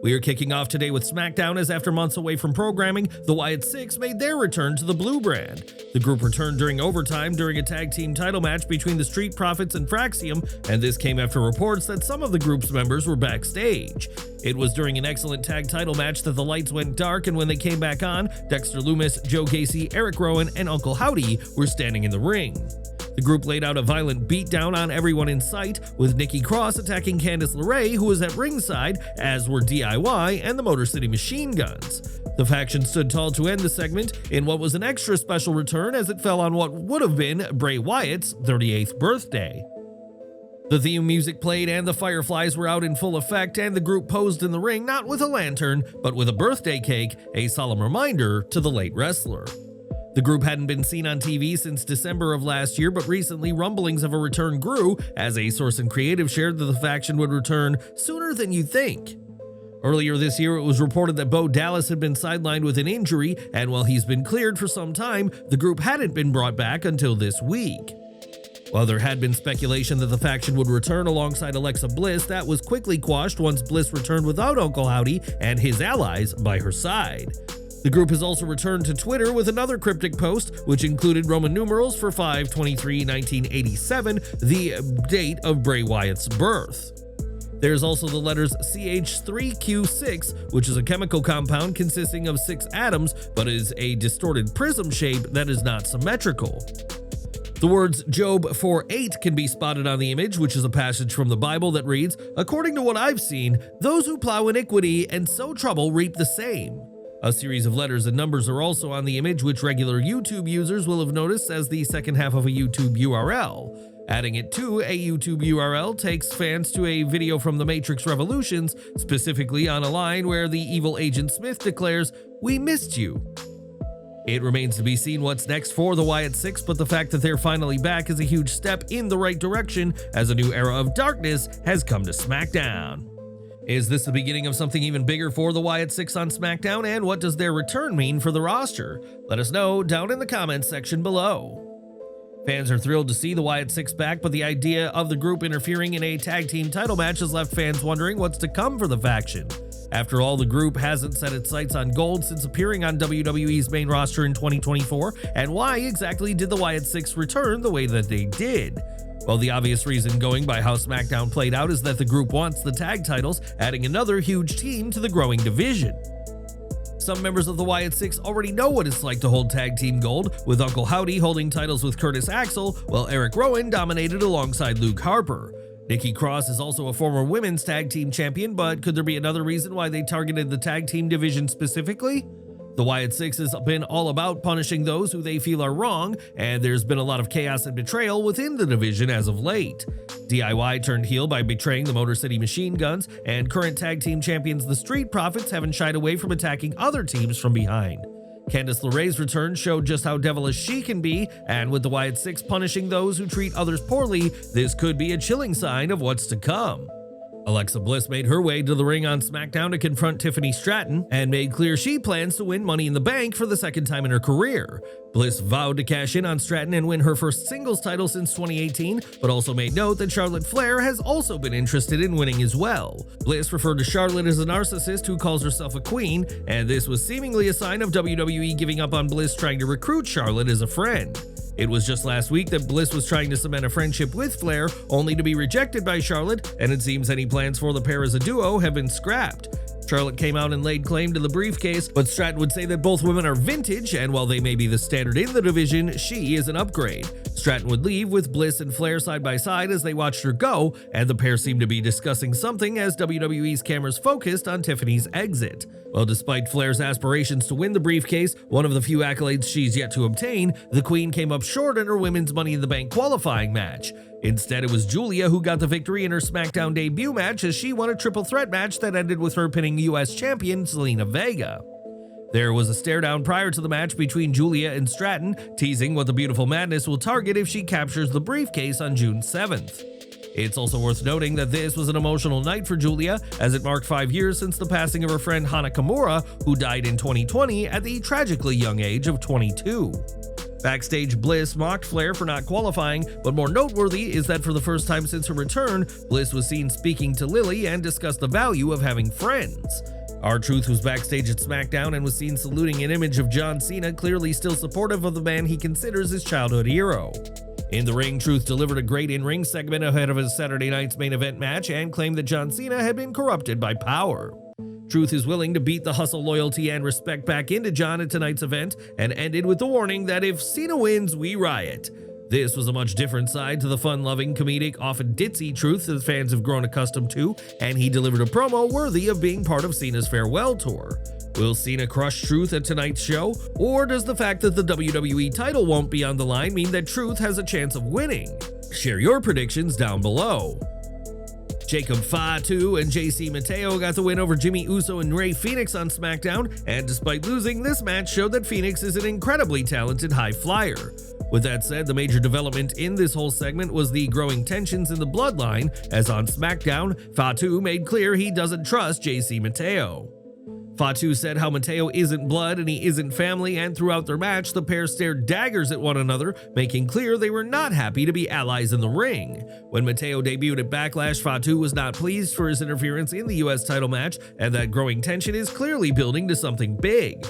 We are kicking off today with SmackDown as after months away from programming, the Wyatt Six made their return to the blue brand. The group returned during overtime during a tag team title match between the Street Profits and Fraxium, and this came after reports that some of the group's members were backstage. It was during an excellent tag title match that the lights went dark, and when they came back on, Dexter Lumis, Joe Gacy, Eric Rowan, and Uncle Howdy were standing in the ring. The group laid out a violent beatdown on everyone in sight, with Nikki Cross attacking Candice LeRae, who was at ringside, as were DIY and the Motor City Machine Guns. The faction stood tall to end the segment in what was an extra special return, as it fell on what would have been Bray Wyatt's 38th birthday. The theme music played and the fireflies were out in full effect, and the group posed in the ring not with a lantern, but with a birthday cake, a solemn reminder to the late wrestler. The group hadn't been seen on TV since December of last year, but recently rumblings of a return grew as a source in creative shared that the faction would return sooner than you think. Earlier this year, it was reported that Bo Dallas had been sidelined with an injury, and while he's been cleared for some time, the group hadn't been brought back until this week. While there had been speculation that the faction would return alongside Alexa Bliss, that was quickly quashed once Bliss returned without Uncle Howdy and his allies by her side. The group has also returned to Twitter with another cryptic post, which included Roman numerals for 5/23/1987, the date of Bray Wyatt's birth. There's also the letters CH3Q6, which is a chemical compound consisting of 6 atoms, but is a distorted prism shape that is not symmetrical. The words Job 4:8 can be spotted on the image, which is a passage from the Bible that reads, "According to what I've seen, those who plow iniquity and sow trouble reap the same." A series of letters and numbers are also on the image, which regular YouTube users will have noticed as the second half of a YouTube URL. Adding it to a YouTube URL takes fans to a video from The Matrix Revolutions, specifically on a line where the evil Agent Smith declares, "We missed you." It remains to be seen what's next for the Wyatt Six, but the fact that they're finally back is a huge step in the right direction as a new era of darkness has come to SmackDown. Is this the beginning of something even bigger for the Wyatt Six on SmackDown, and what does their return mean for the roster? Let us know down in the comments section below. Fans are thrilled to see the Wyatt Six back, but the idea of the group interfering in a tag team title match has left fans wondering what's to come for the faction. After all, the group hasn't set its sights on gold since appearing on WWE's main roster in 2024, and why exactly did the Wyatt Six return the way that they did? Well, the obvious reason going by how SmackDown played out is that the group wants the tag titles, adding another huge team to the growing division. Some members of the Wyatt Six already know what it's like to hold tag team gold, with Uncle Howdy holding titles with Curtis Axel, while Eric Rowan dominated alongside Luke Harper. Nikki Cross is also a former women's tag team champion, but could there be another reason why they targeted the tag team division specifically? The Wyatt Six has been all about punishing those who they feel are wrong, and there's been a lot of chaos and betrayal within the division as of late. DIY turned heel by betraying the Motor City Machine Guns, and current tag team champions the Street Profits haven't shied away from attacking other teams from behind. Candice LeRae's return showed just how devilish she can be, and with the Wyatt Six punishing those who treat others poorly, this could be a chilling sign of what's to come. Alexa Bliss made her way to the ring on SmackDown to confront Tiffany Stratton and made clear she plans to win Money in the Bank for the second time in her career. Bliss vowed to cash in on Stratton and win her first singles title since 2018, but also made note that Charlotte Flair has also been interested in winning as well. Bliss referred to Charlotte as a narcissist who calls herself a queen, and this was seemingly a sign of WWE giving up on Bliss trying to recruit Charlotte as a friend. It was just last week that Bliss was trying to cement a friendship with Flair, only to be rejected by Charlotte, and it seems any plans for the pair as a duo have been scrapped. Charlotte came out and laid claim to the briefcase, but Stratton would say that both women are vintage, and while they may be the standard in the division, she is an upgrade. Stratton would leave with Bliss and Flair side by side as they watched her go, and the pair seemed to be discussing something as WWE's cameras focused on Tiffany's exit. Well, despite Flair's aspirations to win the briefcase, one of the few accolades she's yet to obtain, the Queen came up short in her Women's Money in the Bank qualifying match. Instead, it was Giulia who got the victory in her SmackDown debut match as she won a triple threat match that ended with her pinning US champion Zelina Vega. There was a stare down prior to the match between Giulia and Stratton, teasing what the Beautiful Madness will target if she captures the briefcase on June 7th. It's also worth noting that this was an emotional night for Giulia, as it marked 5 years since the passing of her friend Hana Kimura, who died in 2020 at the tragically young age of 22. Backstage, Bliss mocked Flair for not qualifying, but more noteworthy is that for the first time since her return, Bliss was seen speaking to Lily and discussed the value of having friends. R-Truth was backstage at SmackDown and was seen saluting an image of John Cena, clearly still supportive of the man he considers his childhood hero. In the ring, Truth delivered a great in-ring segment ahead of his Saturday night's main event match and claimed that John Cena had been corrupted by power. Truth is willing to beat the hustle, loyalty, and respect back into John at tonight's event and ended with the warning that if Cena wins, we riot. This was a much different side to the fun-loving, comedic, often ditzy Truth that fans have grown accustomed to, and he delivered a promo worthy of being part of Cena's farewell tour. Will Cena crush Truth at tonight's show, or does the fact that the WWE title won't be on the line mean that Truth has a chance of winning? Share your predictions down below. Jacob Fatu and JC Mateo got the win over Jimmy Uso and Rey Fenix on SmackDown, and despite losing, this match showed that Fenix is an incredibly talented high flyer. With that said, the major development in this whole segment was the growing tensions in the Bloodline, as on SmackDown, Fatu made clear he doesn't trust JC Mateo. Fatu said how Mateo isn't blood and he isn't family, and throughout their match, the pair stared daggers at one another, making clear they were not happy to be allies in the ring. When Mateo debuted at Backlash, Fatu was not pleased for his interference in the US title match, and that growing tension is clearly building to something big.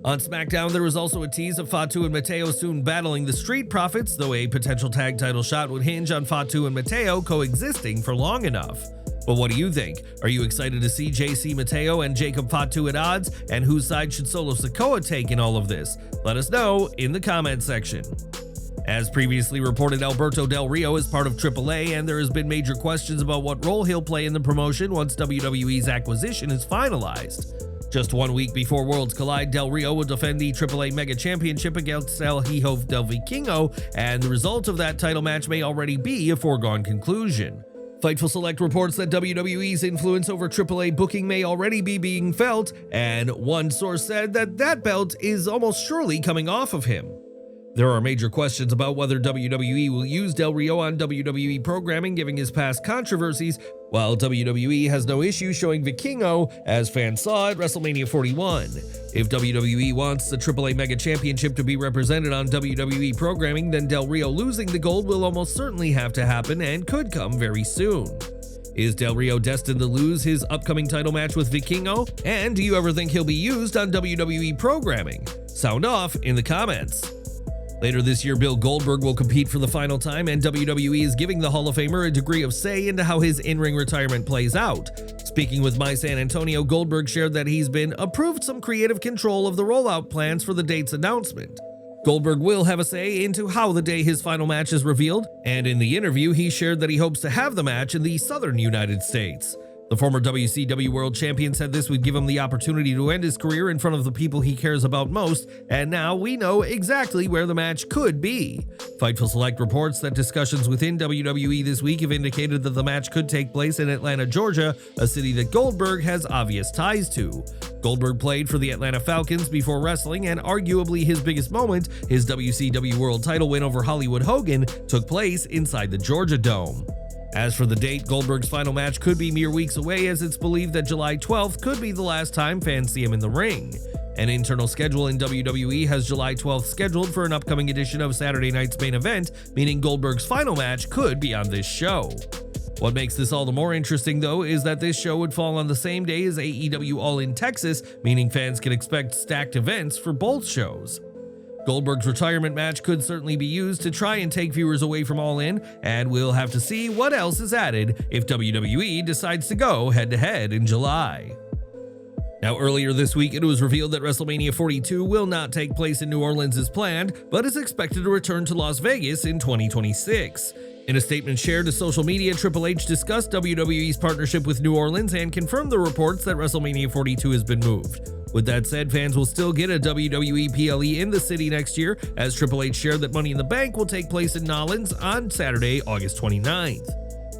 On SmackDown, there was also a tease of Fatu and Mateo soon battling the Street Profits, though a potential tag title shot would hinge on Fatu and Mateo coexisting for long enough. But what do you think? Are you excited to see JC Mateo and Jacob Fatu at odds? And whose side should Solo Sikoa take in all of this? Let us know in the comment section. As previously reported, Alberto Del Rio is part of AAA, and there has been major questions about what role he'll play in the promotion once WWE's acquisition is finalized. Just 1 week before Worlds Collide, Del Rio will defend the AAA Mega Championship against El Hijo del Vikingo, and the result of that title match may already be a foregone conclusion. Fightful Select reports that WWE's influence over AAA booking may already be being felt, and one source said that that belt is almost surely coming off of him. There are major questions about whether WWE will use Del Rio on WWE programming given his past controversies, while WWE has no issue showing Vikingo, as fans saw at WrestleMania 41. If WWE wants the AAA Mega Championship to be represented on WWE programming, then Del Rio losing the gold will almost certainly have to happen and could come very soon. Is Del Rio destined to lose his upcoming title match with Vikingo? And do you ever think he'll be used on WWE programming? Sound off in the comments. Later this year, Bill Goldberg will compete for the final time, and WWE is giving the Hall of Famer a degree of say into how his in-ring retirement plays out. Speaking with My San Antonio, Goldberg shared that he's been approved some creative control of the rollout plans for the date's announcement. Goldberg will have a say into how the day his final match is revealed, and in the interview, he shared that he hopes to have the match in the southern United States. The former WCW World Champion said this would give him the opportunity to end his career in front of the people he cares about most, and now we know exactly where the match could be. Fightful Select reports that discussions within WWE this week have indicated that the match could take place in Atlanta, Georgia, a city that Goldberg has obvious ties to. Goldberg played for the Atlanta Falcons before wrestling, and arguably his biggest moment, his WCW World title win over Hollywood Hogan, took place inside the Georgia Dome. As for the date, Goldberg's final match could be mere weeks away, as it's believed that July 12th could be the last time fans see him in the ring. An internal schedule in WWE has July 12th scheduled for an upcoming edition of Saturday night's main event, meaning Goldberg's final match could be on this show. What makes this all the more interesting, though, is that this show would fall on the same day as AEW All In Texas, meaning fans can expect stacked events for both shows. Goldberg's retirement match could certainly be used to try and take viewers away from All In, and we'll have to see what else is added if WWE decides to go head-to-head in July. Now, earlier this week, it was revealed that WrestleMania 42 will not take place in New Orleans as planned, but is expected to return to Las Vegas in 2026. In a statement shared to social media, Triple H discussed WWE's partnership with New Orleans and confirmed the reports that WrestleMania 42 has been moved. With that said, fans will still get a WWE PLE in the city next year, as Triple H shared that Money in the Bank will take place in Nolens on Saturday, August 29th.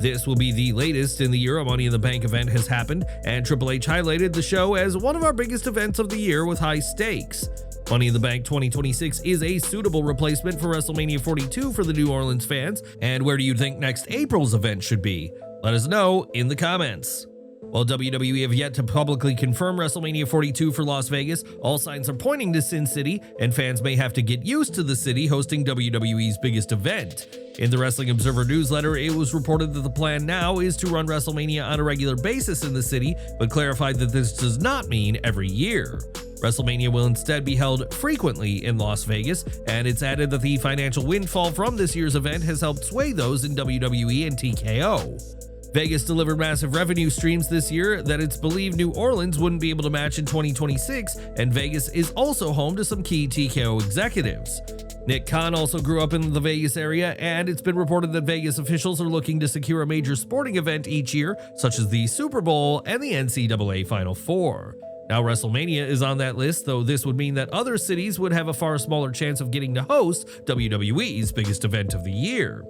This will be the latest in the year a Money in the Bank event has happened, and Triple H highlighted the show as one of our biggest events of the year with high stakes. Money in the Bank 2026 is a suitable replacement for WrestleMania 42 for the New Orleans fans, and where do you think next April's event should be? Let us know in the comments. While WWE have yet to publicly confirm WrestleMania 42 for Las Vegas, all signs are pointing to Sin City, and fans may have to get used to the city hosting WWE's biggest event. In the Wrestling Observer newsletter, it was reported that the plan now is to run WrestleMania on a regular basis in the city, but clarified that this does not mean every year. WrestleMania will instead be held frequently in Las Vegas, and it's added that the financial windfall from this year's event has helped sway those in WWE and TKO. Vegas delivered massive revenue streams this year that it's believed New Orleans wouldn't be able to match in 2026, and Vegas is also home to some key TKO executives. Nick Khan also grew up in the Vegas area, and it's been reported that Vegas officials are looking to secure a major sporting event each year, such as the Super Bowl and the NCAA Final Four. Now WrestleMania is on that list, though this would mean that other cities would have a far smaller chance of getting to host WWE's biggest event of the year.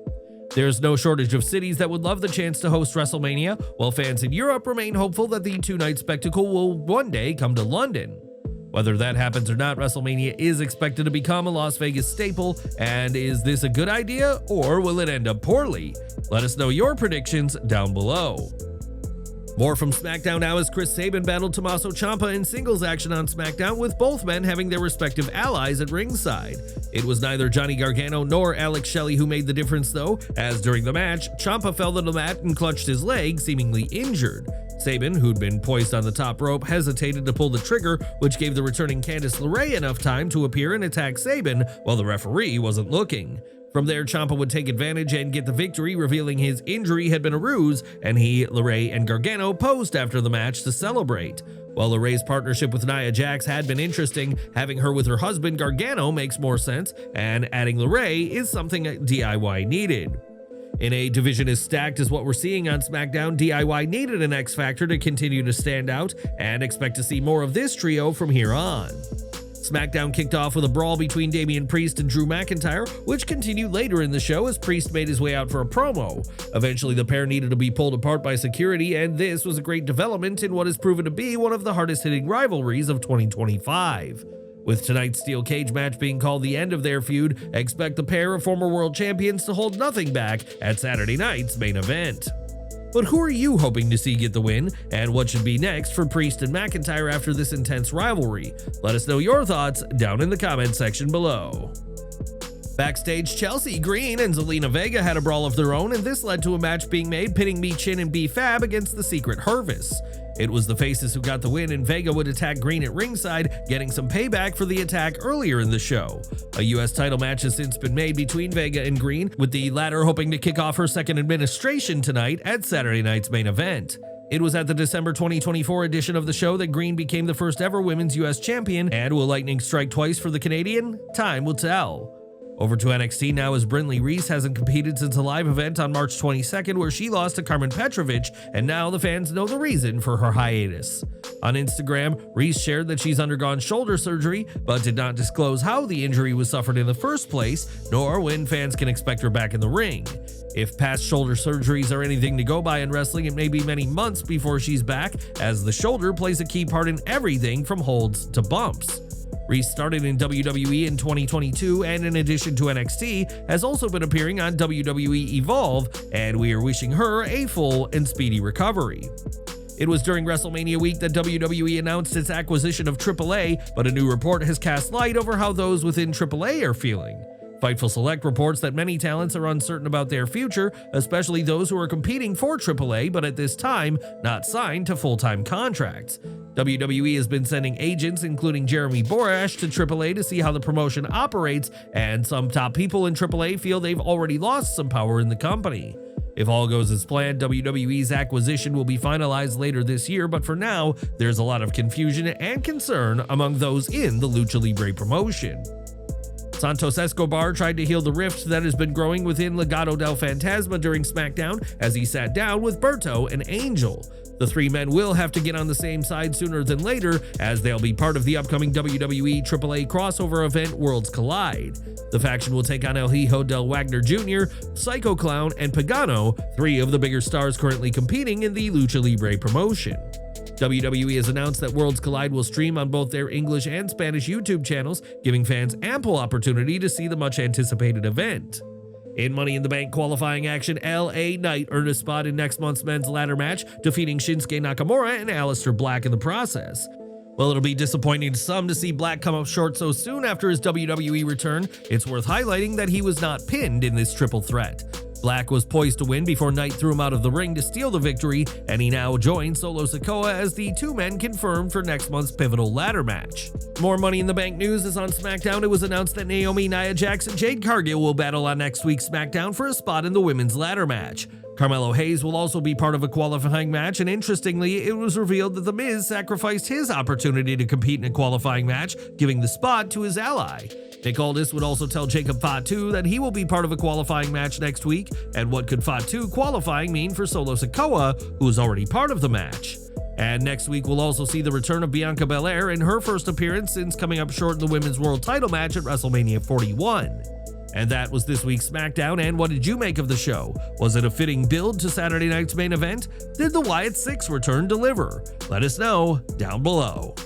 There's no shortage of cities that would love the chance to host WrestleMania, while fans in Europe remain hopeful that the two-night spectacle will one day come to London. Whether that happens or not, WrestleMania is expected to become a Las Vegas staple, and is this a good idea, or will it end up poorly? Let us know your predictions down below. More from SmackDown now as Chris Sabin battled Tommaso Ciampa in singles action on SmackDown, with both men having their respective allies at ringside. It was neither Johnny Gargano nor Alex Shelley who made the difference though, as during the match, Ciampa fell to the mat and clutched his leg, seemingly injured. Sabin, who'd been poised on the top rope, hesitated to pull the trigger, which gave the returning Candice LeRae enough time to appear and attack Sabin while the referee wasn't looking. From there, Ciampa would take advantage and get the victory, revealing his injury had been a ruse, and he, LeRae, and Gargano posed after the match to celebrate. While LeRae's partnership with Nia Jax had been interesting, having her with her husband Gargano makes more sense, and adding LeRae is something DIY needed. In a division as stacked as what we're seeing on SmackDown, DIY needed an X Factor to continue to stand out, and expect to see more of this trio from here on. SmackDown kicked off with a brawl between Damian Priest and Drew McIntyre, which continued later in the show as Priest made his way out for a promo. Eventually, the pair needed to be pulled apart by security, and this was a great development in what has proven to be one of the hardest-hitting rivalries of 2025. With tonight's steel cage match being called the end of their feud, expect the pair of former world champions to hold nothing back at Saturday night's main event. But who are you hoping to see get the win, and what should be next for Priest and McIntyre after this intense rivalry? Let us know your thoughts down in the comment section below. Backstage, Chelsea Green and Zelina Vega had a brawl of their own, and this led to a match being made pitting Michin and B-Fab against the Secret Hervis. It was the faces who got the win, and Vega would attack Green at ringside, getting some payback for the attack earlier in the show. A US title match has since been made between Vega and Green, with the latter hoping to kick off her second administration tonight at Saturday night's main event. It was at the December 2024 edition of the show that Green became the first ever women's US champion, and will lightning strike twice for the Canadian? Time will tell. Over to NXT now, as Brinley Reese hasn't competed since a live event on March 22nd where she lost to Carmen Petrovic, and now the fans know the reason for her hiatus. On Instagram, Reese shared that she's undergone shoulder surgery, but did not disclose how the injury was suffered in the first place, nor when fans can expect her back in the ring. If past shoulder surgeries are anything to go by in wrestling, it may be many months before she's back, as the shoulder plays a key part in everything from holds to bumps. Reese started in WWE in 2022, and in addition to NXT, has also been appearing on WWE Evolve, and we are wishing her a full and speedy recovery. It was during WrestleMania week that WWE announced its acquisition of AAA, but a new report has cast light over how those within AAA are feeling. Fightful Select reports that many talents are uncertain about their future, especially those who are competing for AAA but at this time not signed to full-time contracts. WWE has been sending agents, including Jeremy Borash, to AAA to see how the promotion operates, and some top people in AAA feel they've already lost some power in the company. If all goes as planned, WWE's acquisition will be finalized later this year, but for now, there's a lot of confusion and concern among those in the Lucha Libre promotion. Santos Escobar tried to heal the rift that has been growing within Legado del Fantasma during SmackDown as he sat down with Berto and Angel. The three men will have to get on the same side sooner than later, as they'll be part of the upcoming WWE AAA crossover event Worlds Collide. The faction will take on El Hijo del Wagner Jr., Psycho Clown, and Pagano, three of the bigger stars currently competing in the Lucha Libre promotion. WWE has announced that Worlds Collide will stream on both their English and Spanish YouTube channels, giving fans ample opportunity to see the much-anticipated event. In Money in the Bank qualifying action, LA Knight earned a spot in next month's men's ladder match, defeating Shinsuke Nakamura and Aleister Black in the process. While it'll be disappointing to some to see Black come up short so soon after his WWE return, it's worth highlighting that he was not pinned in this triple threat. Black was poised to win before Knight threw him out of the ring to steal the victory, and he now joins Solo Sikoa as the two men confirmed for next month's pivotal ladder match. More Money in the Bank news is on SmackDown. It was announced that Naomi, Nia Jax, and Jade Cargill will battle on next week's SmackDown for a spot in the women's ladder match. Carmelo Hayes will also be part of a qualifying match, and interestingly, it was revealed that The Miz sacrificed his opportunity to compete in a qualifying match, giving the spot to his ally. Nick Aldis would also tell Jacob Fatu that he will be part of a qualifying match next week, and what could Fatu qualifying mean for Solo Sikoa, who is already part of the match? And next week we'll also see the return of Bianca Belair in her first appearance since coming up short in the Women's World title match at WrestleMania 41. And that was this week's SmackDown, and what did you make of the show? Was it a fitting build to Saturday night's main event? Did the Wyatt 6 return deliver? Let us know down below.